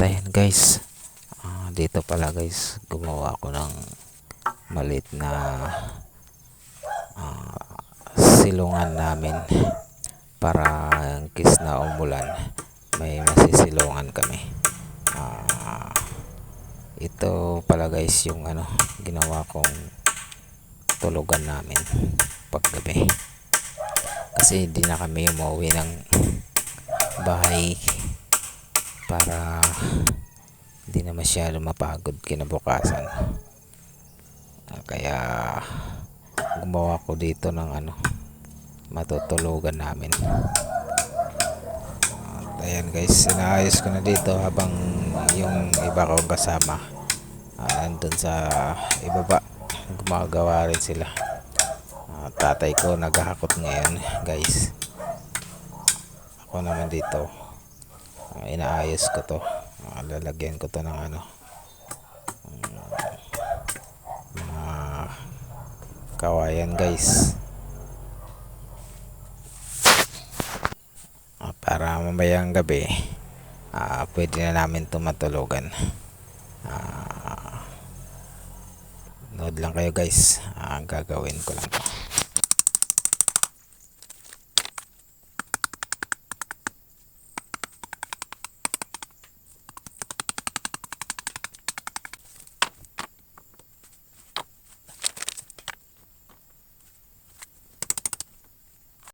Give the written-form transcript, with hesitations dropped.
Ayan guys, dito pala guys gumawa ako ng maliit na silungan namin para in case na umulan may masisilungan kami. Ito pala guys yung ginawa kong tulugan namin paggabi, kasi hindi na kami umuwi ng bahay para hindi na masyado mapagod kinabukasan. Kaya gumawa ko dito ng matutulugan namin. Ayan guys, inaayos ko na dito habang yung iba kong kasama nandun sa ibaba, gumagawa rin sila. Tatay ko naghahakot ngayon guys, ako naman dito inaayos ko to. Lalagyan ko to ng mga kawayan guys, para mamayang gabi pwede na namin to matulugan. Nood lang kayo guys, gagawin ko lang to.